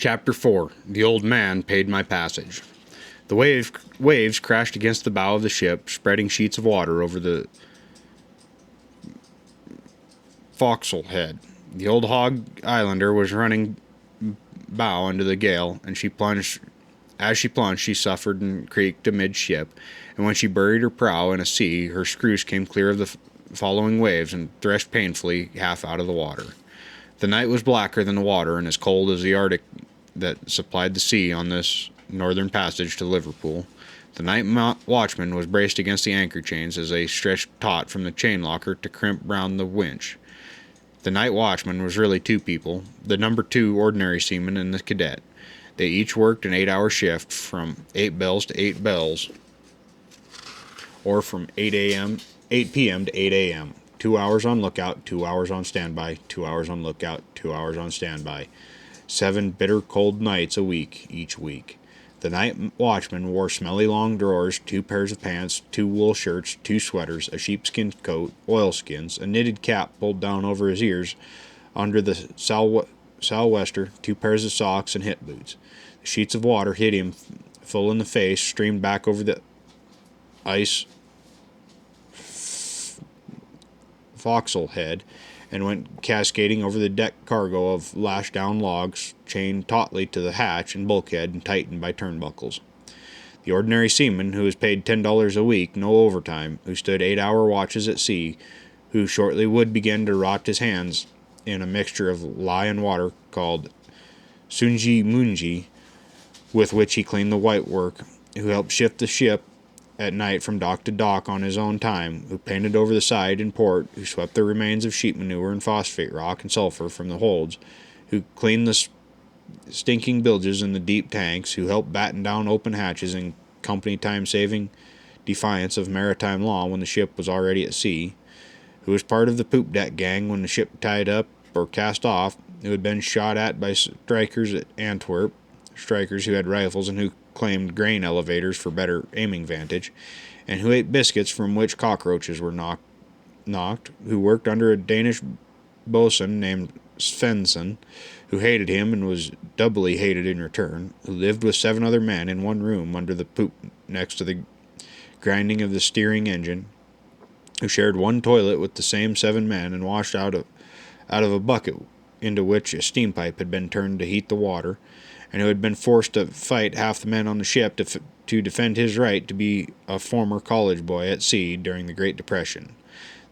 Chapter 4. The Old Man Paid My Passage. The waves crashed against the bow of the ship, spreading sheets of water over the forecastle head. The old hog islander was running bow into the gale, and she plunged. As she plunged, she suffered and creaked amidship, and when she buried her prow in a sea, her screws came clear of the following waves and threshed painfully half out of the water. The night was blacker than the water and as cold as the Arctic that supplied the sea on this northern passage to Liverpool. The night watchman was braced against the anchor chains as they stretched taut from the chain locker to crimp round the winch. The night watchman was really two people, the number 2 ordinary seaman and the cadet. They each worked an 8-hour shift from 8 bells to 8 bells, or from 8 p.m. to 8 a.m. 2 hours on lookout, 2 hours on standby, 2 hours on lookout, 2 hours on standby. 7 bitter cold nights a week, each week. The night watchman wore smelly long drawers, 2 pairs of pants, 2 wool shirts, 2 sweaters, a sheepskin coat, oilskins, a knitted cap pulled down over his ears, under the sou'wester, 2 pairs of socks and hip boots. The sheets of water hit him full in the face, streamed back over the ice forecastle head, and went cascading over the deck cargo of lashed-down logs, chained tautly to the hatch and bulkhead and tightened by turnbuckles. The ordinary seaman, who was paid $10 a week, no overtime, who stood 8-hour watches at sea, who shortly would begin to rot his hands in a mixture of lye and water called sunji munji, with which he cleaned the whitework, who helped shift the ship at night from dock to dock on his own time, who painted over the side and port, who swept the remains of sheep manure and phosphate rock and sulfur from the holds, who cleaned the stinking bilges in the deep tanks, who helped batten down open hatches in company time-saving defiance of maritime law when the ship was already at sea, who was part of the poop deck gang when the ship tied up or cast off, who had been shot at by strikers at Antwerp, strikers who had rifles and who claimed grain elevators for better aiming vantage, and who ate biscuits from which cockroaches were knocked, who worked under a Danish boatswain named Svensson, who hated him and was doubly hated in return, who lived with 7 other men in one room under the poop next to the grinding of the steering engine, who shared one toilet with the same 7 men and washed out of a bucket into which a steam pipe had been turned to heat the water, and who had been forced to fight half the men on the ship to defend his right to be a former college boy at sea during the Great Depression.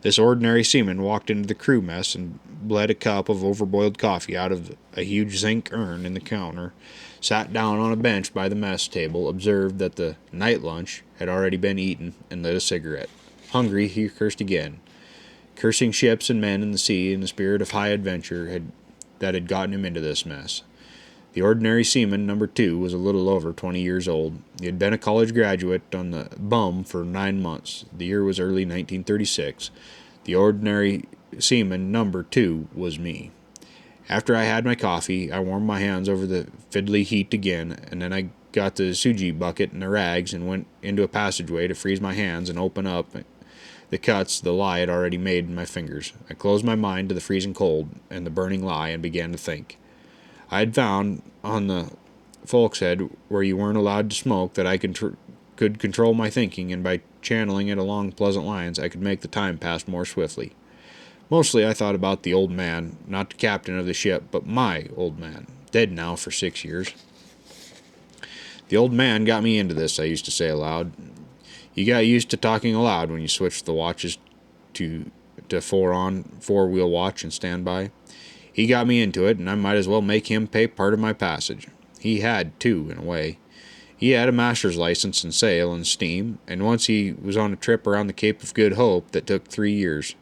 This ordinary seaman walked into the crew mess and bled a cup of overboiled coffee out of a huge zinc urn in the counter, sat down on a bench by the mess table, observed that the night lunch had already been eaten, and lit a cigarette. Hungry, he cursed again, cursing ships and men in the sea in the spirit of high adventure that had gotten him into this mess. The ordinary seaman, number 2, was a little over 20 years old. He had been a college graduate on the bum for 9 months. The year was early 1936. The ordinary seaman, number 2, was me. After I had my coffee, I warmed my hands over the fiddly heat again, and then I got the suji bucket and the rags and went into a passageway to freeze my hands and open up the cuts the lye had already made in my fingers. I closed my mind to the freezing cold and the burning lye and began to think. I had found on the folkshead where you weren't allowed to smoke that I could control my thinking, and by channeling it along pleasant lines I could make the time pass more swiftly. Mostly I thought about the old man, not the captain of the ship, but my old man, dead now for 6 years. The old man got me into this, I used to say aloud. You got used to talking aloud when you switched the watches to 4-wheel watch and standby. He got me into it, and I might as well make him pay part of my passage. He had, too, in a way. He had a master's license in sail and steam, and once he was on a trip around the Cape of Good Hope that took 3 years.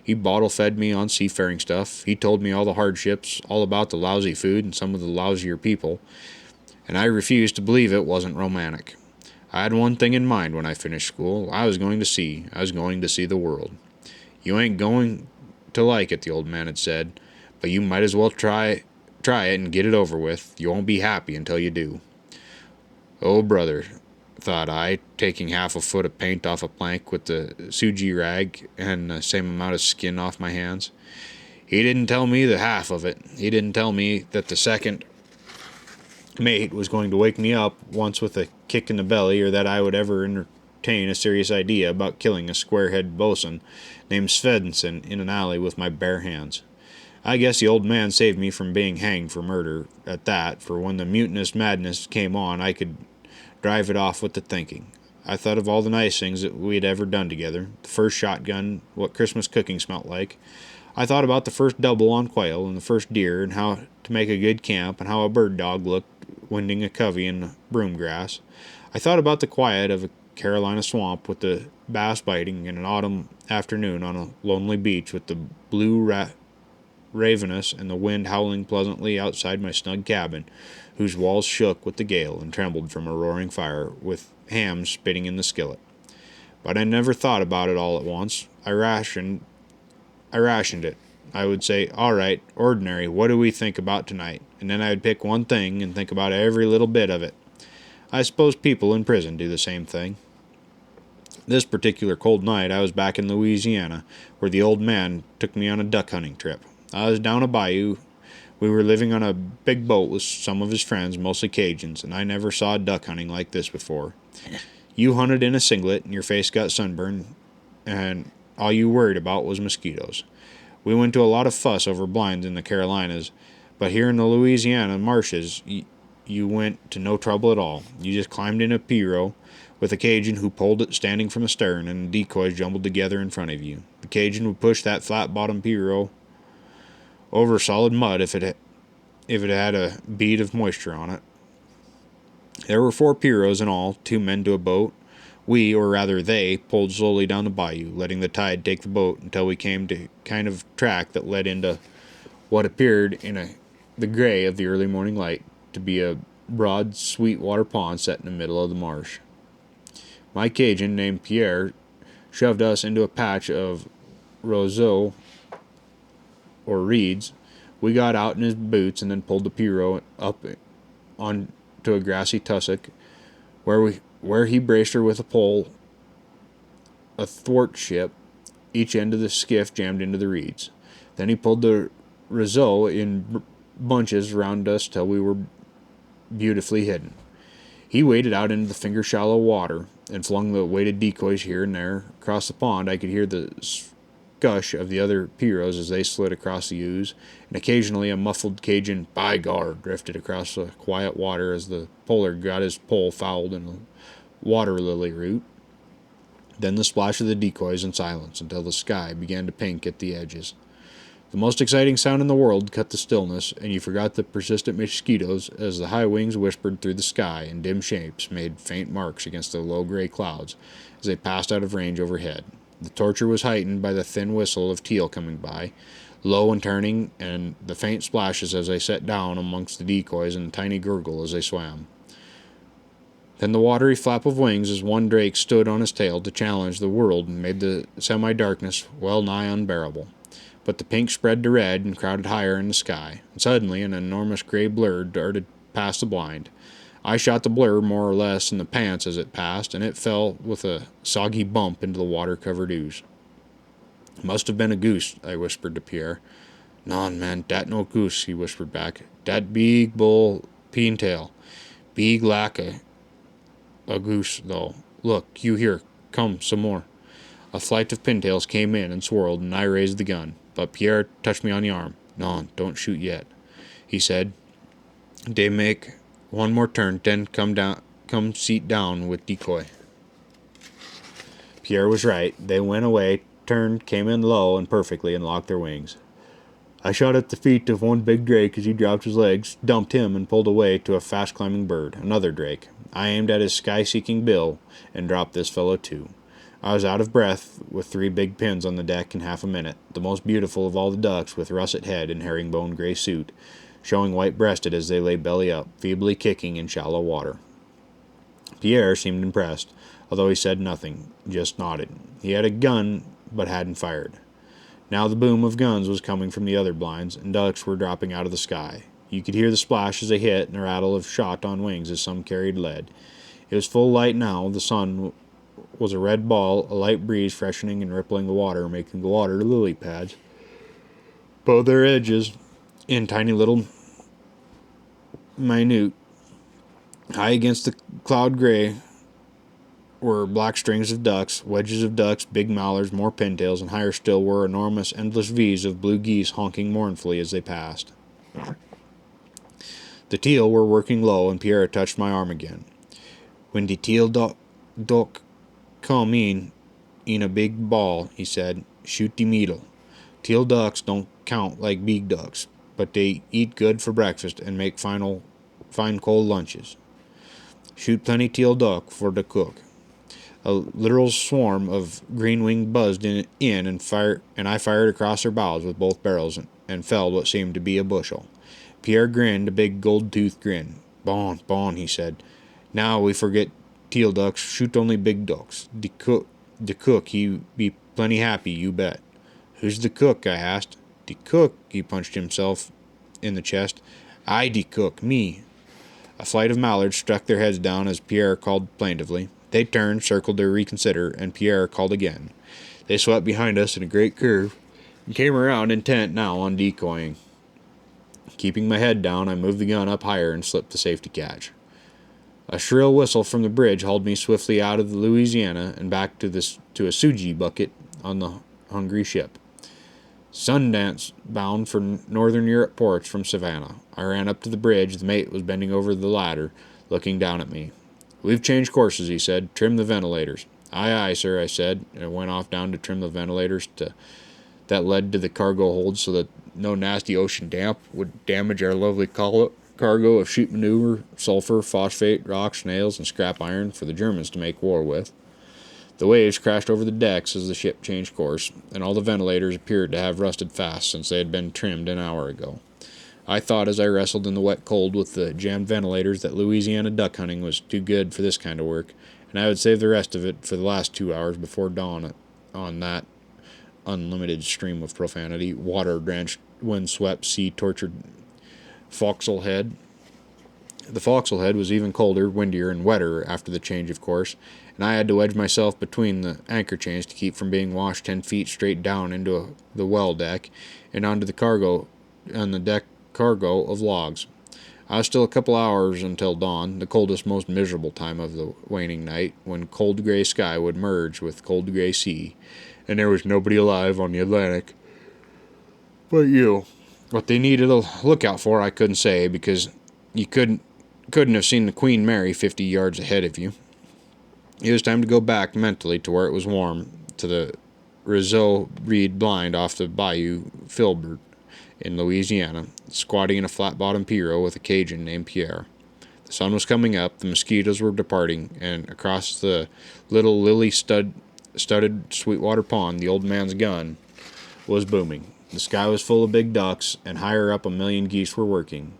He bottle-fed me on seafaring stuff. He told me all the hardships, all about the lousy food and some of the lousier people, and I refused to believe it wasn't romantic. I had one thing in mind when I finished school. I was going to sea. I was going to see the world. You ain't going to like it, the old man had said, but you might as well try it and get it over with. You won't be happy until you do. Oh, brother, thought I, taking half a foot of paint off a plank with the suji rag and the same amount of skin off my hands. He didn't tell me the half of it. He didn't tell me that the second mate was going to wake me up once with a kick in the belly, or that I would ever entertain a serious idea about killing a square-headed bosun named Svensson in an alley with my bare hands. I guess the old man saved me from being hanged for murder at that, for when the mutinous madness came on, I could drive it off with the thinking. I thought of all the nice things that we had ever done together. The first shotgun, what Christmas cooking smelt like. I thought about the first double on quail and the first deer, and how to make a good camp, and how a bird dog looked winding a covey in the broom grass. I thought about the quiet of a Carolina swamp with the bass biting in an autumn afternoon on a lonely beach with the blue ravenous and the wind howling pleasantly outside my snug cabin, whose walls shook with the gale and trembled from a roaring fire with hams spitting in the skillet. But I never thought about it all at once. I rationed it. I would say, all right, ordinary, what do we think about tonight? And then I would pick one thing and think about every little bit of it. I suppose people in prison do the same thing. This particular cold night I was back in Louisiana, where the old man took me on a duck hunting trip. I was down a bayou. We were living on a big boat with some of his friends, mostly Cajuns, and I never saw duck hunting like this before. You hunted in a singlet, and your face got sunburned, and all you worried about was mosquitoes. We went to a lot of fuss over blinds in the Carolinas, but here in the Louisiana marshes, you went to no trouble at all. You just climbed in a pirogue with a Cajun who pulled it standing from the stern, and the decoys jumbled together in front of you. The Cajun would push that flat-bottomed pirogue over solid mud if it had a bead of moisture on it. There were 4 pirogues in all, 2 men to a boat. We, or rather they, pulled slowly down the bayou, letting the tide take the boat until we came to a kind of track that led into what appeared in the gray of the early morning light to be a broad, sweet water pond set in the middle of the marsh. My Cajun, named Pierre, shoved us into a patch of roseaux, or reeds. We got out in his boots and then pulled the pirogue up on to a grassy tussock, where he braced her with a pole athwartship, each end of the skiff jammed into the reeds. Then he pulled the roseaux in bunches round us till we were beautifully hidden. He waded out into the finger-shallow water and flung the weighted decoys here and there. Across the pond I could hear the gush of the other pirogues as they slid across the ooze, and occasionally a muffled Cajun "by gar" drifted across the quiet water as the poler got his pole fouled in the water lily root. Then the splash of the decoys and silence until the sky began to pink at the edges. The most exciting sound in the world cut the stillness, and you forgot the persistent mosquitoes as the high wings whispered through the sky, and dim shapes made faint marks against the low gray clouds as they passed out of range overhead. The torture was heightened by the thin whistle of teal coming by, low and turning, and the faint splashes as they set down amongst the decoys, and the tiny gurgle as they swam. Then the watery flap of wings as one drake stood on his tail to challenge the world made the semi-darkness well nigh unbearable. But the pink spread to red and crowded higher in the sky, and suddenly an enormous gray blur darted past the blind. I shot the blur more or less in the pants as it passed, and it fell with a soggy bump into the water-covered ooze. "Must have been a goose," I whispered to Pierre. "Non, man, dat no goose," he whispered back. "Dat big bull pintail. Big lack a goose, though. Look, you here. Come, some more." A flight of pintails came in and swirled, and I raised the gun. But Pierre touched me on the arm. "Non, don't shoot yet," he said. "Dey make one more turn, then come seat down with decoy." Pierre was right. They went away, turned, came in low and perfectly, and locked their wings. I shot at the feet of one big drake as he dropped his legs, dumped him, and pulled away to a fast-climbing bird, another drake. I aimed at his sky-seeking bill and dropped this fellow too. I was out of breath with 3 big pins on the deck in half a minute, the most beautiful of all the ducks with russet head and herringbone gray suit, showing white-breasted as they lay belly up, feebly kicking in shallow water. Pierre seemed impressed, although he said nothing, just nodded. He had a gun, but hadn't fired. Now the boom of guns was coming from the other blinds, and ducks were dropping out of the sky. You could hear the splash as they hit, and the rattle of shot on wings as some carried lead. It was full light now. The sun was a red ball, a light breeze freshening and rippling the water, making the water lily pads, both their edges in tiny little minute High against the cloud gray were black strings of ducks, wedges of ducks, big mallards, more pintails, and higher still were enormous, endless V's of blue geese honking mournfully as they passed. The teal were working low, and Pierre touched my arm again. When the teal duck come in a big ball, he said, shoot the middle. Teal ducks don't count like big ducks, but they eat good for breakfast and make fine cold lunches. Shoot plenty teal duck for the cook. A literal swarm of green wing buzzed in and I fired across their bows with both barrels and felled what seemed to be a bushel. Pierre grinned a big gold-toothed grin. Bon, bon, he said. Now we forget teal ducks, shoot only big ducks. The cook, he be plenty happy, you bet. Who's the cook? I asked. The cook, he punched himself in the chest. I the cook, me. A flight of mallards struck their heads down as Pierre called plaintively. They turned, circled to reconsider, and Pierre called again. They swept behind us in a great curve and came around intent now on decoying. Keeping my head down, I moved the gun up higher and slipped the safety catch. A shrill whistle from the bridge hauled me swiftly out of the Louisiana and back to a Suji bucket on the hungry ship. Sundance bound for Northern Europe ports from Savannah. I ran up to the bridge. The mate was bending over the ladder, looking down at me. We've changed courses, he said. Trim the ventilators. Aye, aye, sir, I said, and I went off down to trim the ventilators that led to the cargo hold so that no nasty ocean damp would damage our lovely cargo of sheep manure, sulfur, phosphate, rocks, nails, and scrap iron for the Germans to make war with. The waves crashed over the decks as the ship changed course, and all the ventilators appeared to have rusted fast since they had been trimmed an hour ago. I thought as I wrestled in the wet cold with the jammed ventilators that Louisiana duck hunting was too good for this kind of work, and I would save the rest of it for the last 2 hours before dawn on that unlimited stream of profanity, water-drenched, wind-swept, sea-tortured forecastle head. The forecastle head was even colder, windier, and wetter after the change of course, and I had to wedge myself between the anchor chains to keep from being washed 10 feet straight down into the well deck and onto the deck cargo of logs. I was still a couple hours until dawn, the coldest, most miserable time of the waning night, when cold gray sky would merge with cold gray sea, and there was nobody alive on the Atlantic but you. What they needed a lookout for, I couldn't say, because you couldn't have seen the Queen Mary 50 yards ahead of you. It was time to go back mentally to where it was warm, to the Roseau Reed blind off the Bayou Filbert in Louisiana, squatting in a flat-bottomed pirogue with a Cajun named Pierre. The sun was coming up, the mosquitoes were departing, and across the little lily-studded Sweetwater Pond, the old man's gun was booming. The sky was full of big ducks, and higher up a million geese were working.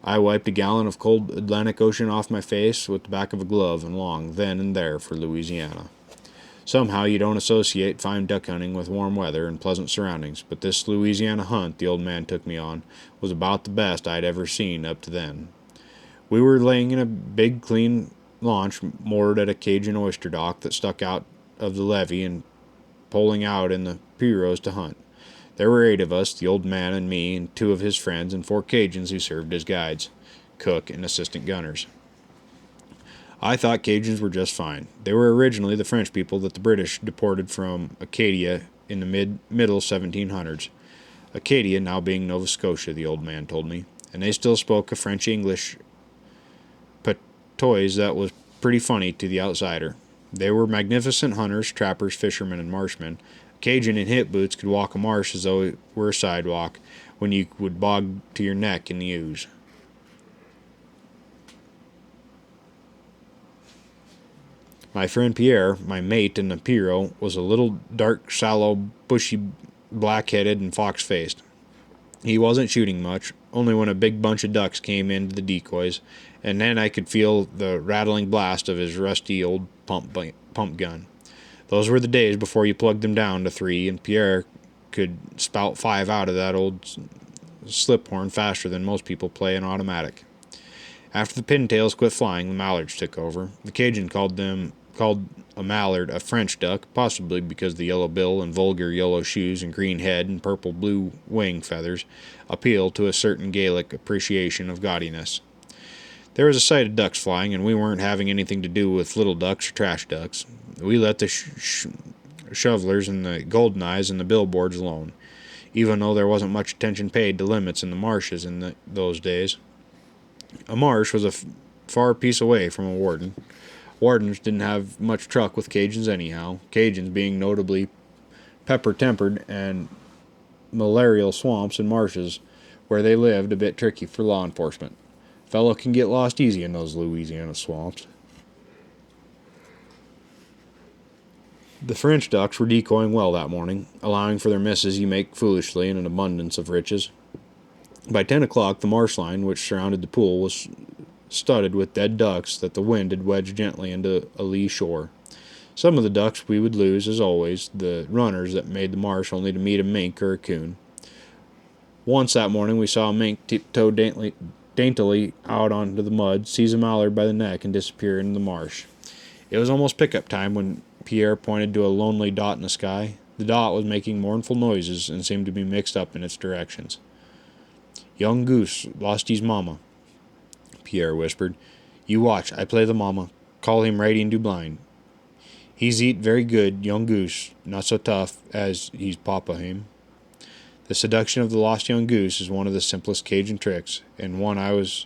I wiped a gallon of cold Atlantic Ocean off my face with the back of a glove and longed then and there for Louisiana. Somehow you don't associate fine duck hunting with warm weather and pleasant surroundings, but this Louisiana hunt the old man took me on was about the best I'd ever seen up to then. We were laying in a big clean launch moored at a Cajun oyster dock that stuck out of the levee and poling out in the pirogues to hunt. There were 8 of us, the old man and me and 2 of his friends and 4 Cajuns who served as guides, cook, and assistant gunners. I thought Cajuns were just fine. They were originally the French people that the British deported from Acadia in the middle 1700s. Acadia now being Nova Scotia, the old man told me, and they still spoke a French-English patois that was pretty funny to the outsider. They were magnificent hunters, trappers, fishermen, and marshmen. Cajun in hip boots could walk a marsh as though it were a sidewalk, when you would bog to your neck in the ooze. My friend Pierre, my mate in the pirogue, was a little dark, sallow, bushy, black-headed, and fox-faced. He wasn't shooting much, only when a big bunch of ducks came into the decoys, and then I could feel the rattling blast of his rusty old pump gun. Those were the days before you plugged them down to 3, and Pierre could spout 5 out of that old slip horn faster than most people play an automatic. After the pintails quit flying, the mallards took over. The Cajun called a mallard a French duck, possibly because the yellow bill and vulgar yellow shoes and green head and purple-blue wing feathers appealed to a certain Gaelic appreciation of gaudiness. There was a sight of ducks flying, and we weren't having anything to do with little ducks or trash ducks. We let the shovelers and the golden eyes and the billboards alone, even though there wasn't much attention paid to limits in the marshes in those days. A marsh was a far piece away from a warden. Wardens didn't have much truck with Cajuns anyhow, Cajuns being notably pepper-tempered and malarial swamps and marshes where they lived a bit tricky for law enforcement. Fellow can get lost easy in those Louisiana swamps. The French ducks were decoying well that morning, allowing for their misses you make foolishly in an abundance of riches. By 10 o'clock, the marsh line which surrounded the pool was studded with dead ducks that the wind had wedged gently into a lee shore. Some of the ducks we would lose, as always, the runners that made the marsh only to meet a mink or a coon. Once that morning we saw a mink tiptoe daintily out onto the mud, seize a mallard by the neck, and disappear into the marsh. It was almost pickup time when Pierre pointed to a lonely dot in the sky. The dot was making mournful noises and seemed to be mixed up in its directions. "Young goose lost his mama," Pierre whispered. "You watch, I play the mama. Call him right into blind. He's eat very good, young goose, not so tough as he's papa him." The seduction of the lost young goose is one of the simplest Cajun tricks, and one I was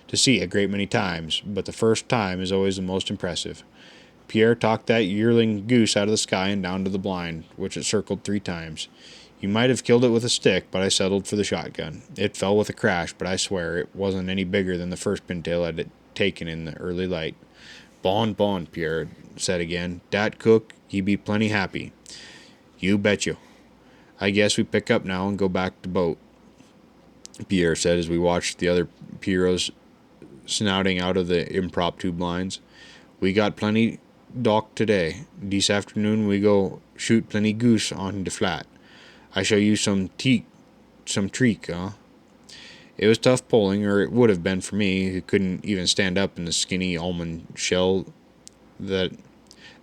to see a great many times, but the first time is always the most impressive. Pierre talked that yearling goose out of the sky and down to the blind, which it circled 3 times. You might have killed it with a stick, but I settled for the shotgun. It fell with a crash, but I swear it wasn't any bigger than the first pintail I'd taken in the early light. "Bon, bon," Pierre said again. "Dat cook, he be plenty happy." "You bet you. I guess we pick up now and go back to boat," Pierre said as we watched the other Pierrots snouting out of the impromptu blinds. "We got plenty dock today. This afternoon we go shoot plenty goose on the flat. I show you some treek, huh?" It was tough pulling, or it would have been for me, who couldn't even stand up in the skinny almond shell that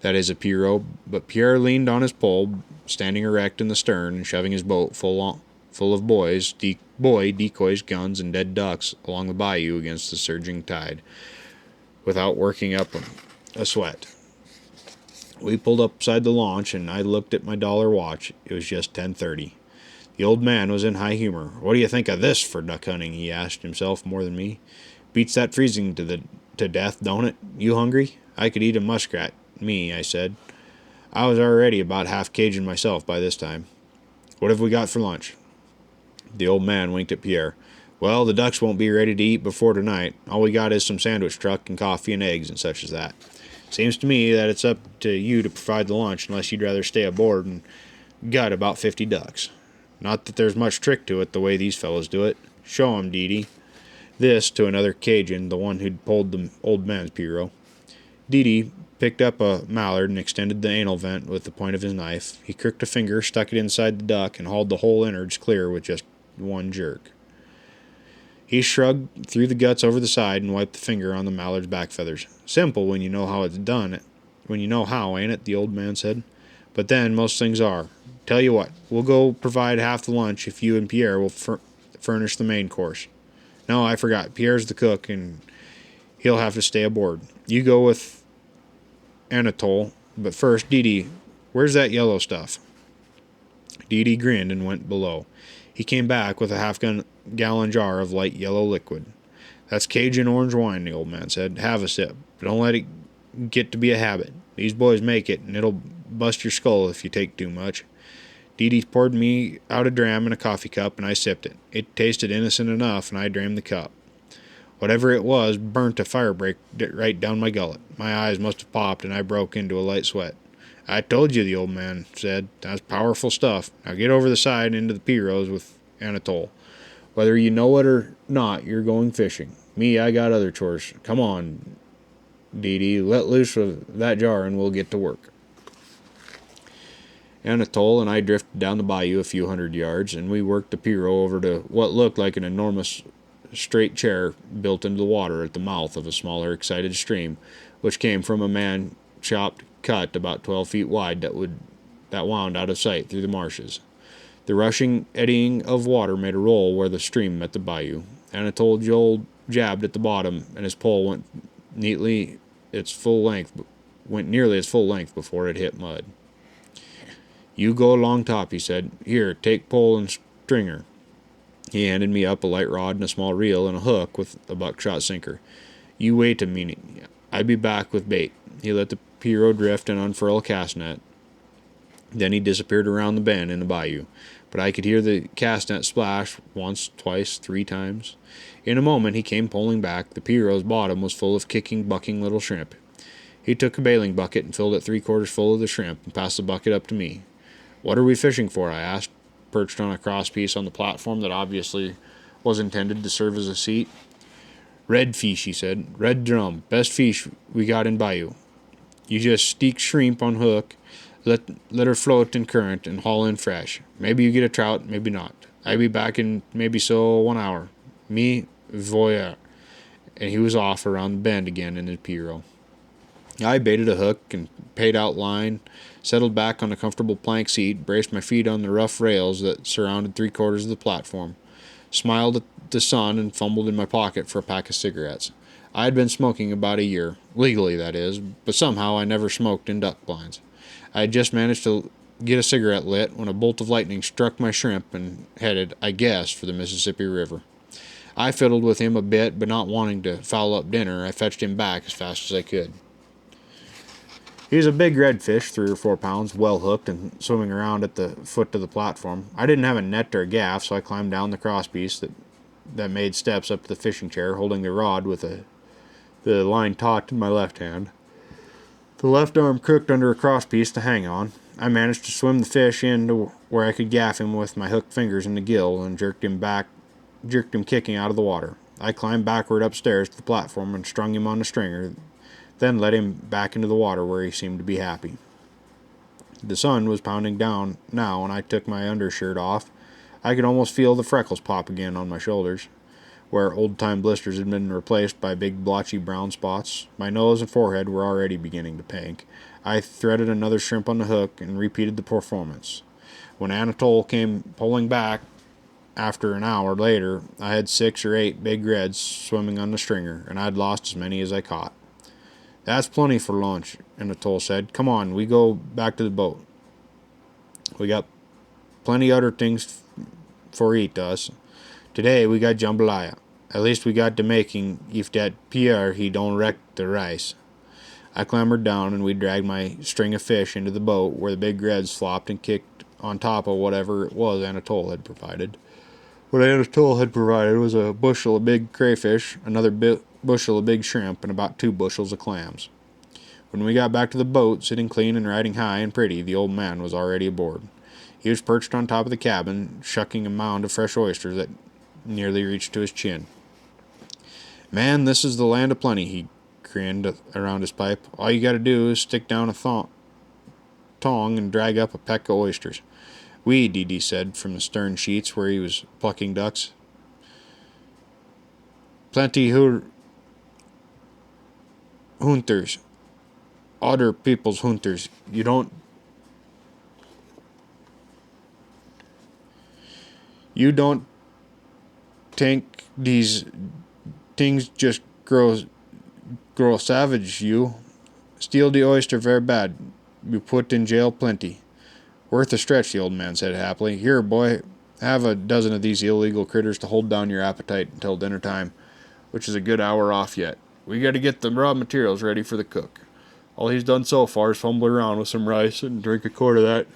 is a Pierrot, but Pierre leaned on his pole, standing erect in the stern and shoving his boat full of boys, decoys, guns, and dead ducks along the bayou against the surging tide, without working up a sweat. We pulled up beside the launch, and I looked at my dollar watch. It was just 10:30. The old man was in high humor. "What do you think of this for duck hunting?" he asked himself more than me. "Beats that freezing to death, don't it? You hungry?" "I could eat a muskrat." "Me," I said. I was already about half Cajun myself by this time. "What have we got for lunch?" The old man winked at Pierre. "Well, the ducks won't be ready to eat before tonight. All we got is some sandwich truck and coffee and eggs and such as that. Seems to me that it's up to you to provide the lunch unless you'd rather stay aboard and gut about 50 ducks. Not that there's much trick to it the way these fellows do it. Show 'em, Dee." This to another Cajun, the one who'd pulled the old man's Pierrot. Dee picked up a mallard and extended the anal vent with the point of his knife. He crooked a finger, stuck it inside the duck, and hauled the whole innards clear with just one jerk. He shrugged, threw the guts over the side, and wiped the finger on the mallard's back feathers. "Simple when you know how it's done. When you know how, ain't it?" the old man said. "But then, most things are. Tell you what, we'll go provide half the lunch if you and Pierre will furnish the main course. No, I forgot. Pierre's the cook, and he'll have to stay aboard. You go with Anatole, but first, Dee, where's that yellow stuff?" Dee grinned and went below. He came back with a half-gallon jar of light yellow liquid. "That's Cajun orange wine," the old man said. "Have a sip, but don't let it get to be a habit. These boys make it, and it'll bust your skull if you take too much." Dee poured me out a dram in a coffee cup, and I sipped it. It tasted innocent enough, and I drained the cup. Whatever it was burnt a fire break right down my gullet. My eyes must have popped, and I broke into a light sweat. "I told you," the old man said. "That's powerful stuff. Now get over the side and into the Pierrots with Anatole. Whether you know it or not, you're going fishing. Me, I got other chores. Come on, Dee, let loose of that jar, and we'll get to work." Anatole and I drifted down the bayou a few hundred yards, and we worked the Pierrot over to what looked like an enormous straight chair built into the water at the mouth of a smaller excited stream, which came from a man-chopped cut about 12 feet wide that wound out of sight through the marshes. The rushing, eddying of water made a roll where the stream met the bayou. Anatole jabbed at the bottom, and his pole nearly its full length before it hit mud. You go along top, he said. Here, take pole and stringer. He handed me up a light rod and a small reel and a hook with a buckshot sinker. You wait a minute. I be back with bait. He let the pirogue drift and unfurl a cast net. Then he disappeared around the bend in the bayou, but I could hear the cast net splash once, twice, 3 times. In a moment he came pulling back. The pirogue's bottom was full of kicking, bucking little shrimp. He took a bailing bucket and filled it 3/4 full of the shrimp and passed the bucket up to me. What are we fishing for? I asked, perched on a crosspiece on the platform that obviously was intended to serve as a seat. Red fish, he said. Red drum. Best fish we got in bayou. You just steak shrimp on hook, let her float in current, and haul in fresh. Maybe you get a trout, maybe not. I be back in maybe so 1 hour. Me, voyeur. And he was off around the bend again in his pirogue. I baited a hook and paid out line, settled back on a comfortable plank seat, braced my feet on the rough rails that surrounded 3/4 of the platform, smiled at the sun, and fumbled in my pocket for a pack of cigarettes. I had been smoking about a year, legally that is, but somehow I never smoked in duck blinds. I had just managed to get a cigarette lit when a bolt of lightning struck my shrimp and headed, I guess, for the Mississippi River. I fiddled with him a bit, but not wanting to foul up dinner, I fetched him back as fast as I could. He was a big redfish, 3 or 4 pounds, well hooked and swimming around at the foot of the platform. I didn't have a net or a gaff, so I climbed down the crosspiece that made steps up to the fishing chair, holding the rod with the line taut in my left hand. The left arm crooked under a crosspiece to hang on. I managed to swim the fish in to where I could gaff him with my hooked fingers in the gill and jerked him kicking out of the water. I climbed backward upstairs to the platform and strung him on the stringer, then let him back into the water where he seemed to be happy. The sun was pounding down now, and I took my undershirt off. I could almost feel the freckles pop again on my shoulders, where old-time blisters had been replaced by big blotchy brown spots. My nose and forehead were already beginning to pink. I threaded another shrimp on the hook and repeated the performance. When Anatole came pulling back after an hour later, I had 6 or 8 big reds swimming on the stringer, and I'd lost as many as I caught. That's plenty for lunch, Anatole said. Come on, we go back to the boat. We got plenty other things for eat us. Today we got jambalaya. At least we got the making if that Pierre he don't wreck the rice. I clambered down and we dragged my string of fish into the boat where the big reds flopped and kicked on top of whatever it was Anatole had provided. What Anatole had provided was a bushel of big crayfish, another bushel of big shrimp, and about 2 bushels of clams. When we got back to the boat, sitting clean and riding high and pretty, the old man was already aboard. He was perched on top of the cabin, shucking a mound of fresh oysters that nearly reached to his chin. Man, this is the land of plenty, he grinned around his pipe. All you gotta do is stick down a tong and drag up a peck of oysters. We, Dee said from the stern sheets where he was plucking ducks. Plenty hunters. Other people's hunters. You don't think these things just grow savage, you. Steal the oyster very bad. You put in jail plenty. Worth a stretch, the old man said happily. Here, boy, have a dozen of these illegal critters to hold down your appetite until dinner time, which is a good hour off yet. We got to get the raw materials ready for the cook. All he's done so far is fumble around with some rice and drink a quart of that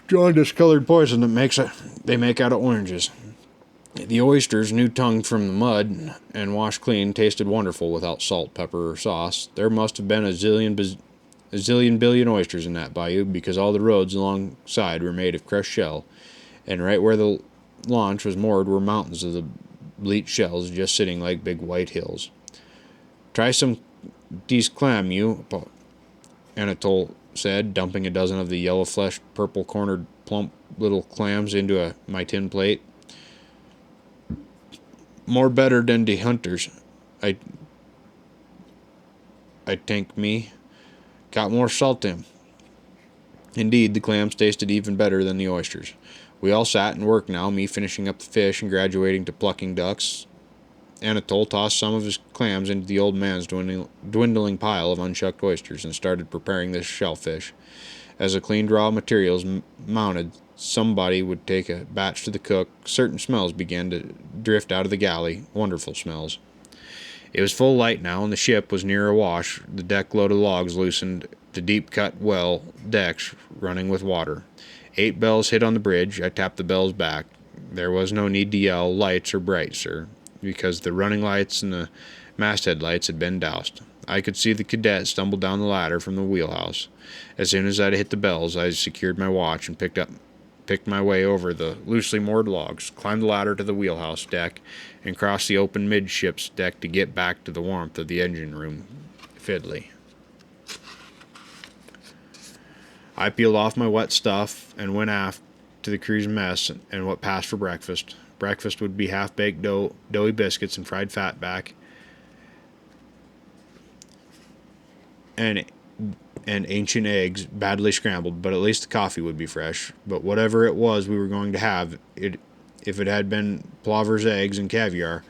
jaundice-colored poison that they make out of oranges. The oysters, new tongued from the mud and washed clean, tasted wonderful without salt, pepper, or sauce. There must have been a zillion billion oysters in that bayou because all the roads alongside were made of crushed shell, and right where the launch was moored were mountains of the bleached shells just sitting like big white hills. Try some these clam, you, Anatole said, dumping a dozen of the yellow-fleshed, purple-cornered, plump little clams into my tin plate. More better than the hunters, I think me. Got more salt in. Indeed, the clams tasted even better than the oysters. We all sat and worked now, me finishing up the fish and graduating to plucking ducks, Anatole tossed some of his clams into the old man's dwindling pile of unshucked oysters and started preparing the shellfish. As the cleaned raw materials mounted, somebody would take a batch to the cook. Certain smells began to drift out of the galley, wonderful smells. It was full light now, and the ship was near awash, the deck load of logs loosened to deep-cut well decks running with water. 8 bells hit on the bridge. I tapped the bells back. There was no need to yell, "Lights are bright, sir," because the running lights and the masthead lights had been doused. I could see the cadet stumble down the ladder from the wheelhouse. As soon as I'd hit the bells, I secured my watch and picked my way over the loosely moored logs, climbed the ladder to the wheelhouse deck, and crossed the open midships deck to get back to the warmth of the engine room fiddly. I peeled off my wet stuff and went aft to the crew's mess and what passed for breakfast. Breakfast would be half-baked doughy biscuits and fried fatback, and ancient eggs, badly scrambled, but at least the coffee would be fresh. But whatever it was we were going to have, if it had been plover's eggs and caviar,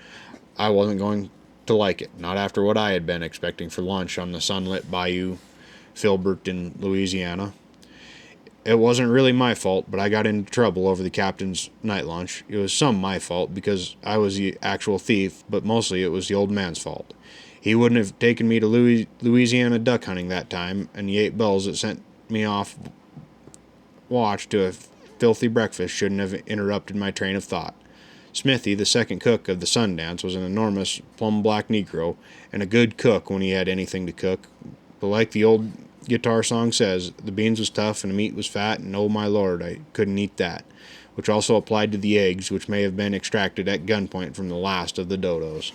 I wasn't going to like it, not after what I had been expecting for lunch on the sunlit bayou Filbert in Louisiana. It wasn't really my fault, but I got into trouble over the captain's night lunch. It was some my fault because I was the actual thief, but mostly it was the old man's fault. He wouldn't have taken me to Louisiana duck hunting that time, and the 8 bells that sent me off watch to a filthy breakfast shouldn't have interrupted my train of thought. Smithy, the second cook of the Sundance, was an enormous plum-black Negro, and a good cook when he had anything to cook. But like the old guitar song says, the beans was tough and the meat was fat, and oh my lord, I couldn't eat that, which also applied to the eggs, which may have been extracted at gunpoint from the last of the dodos.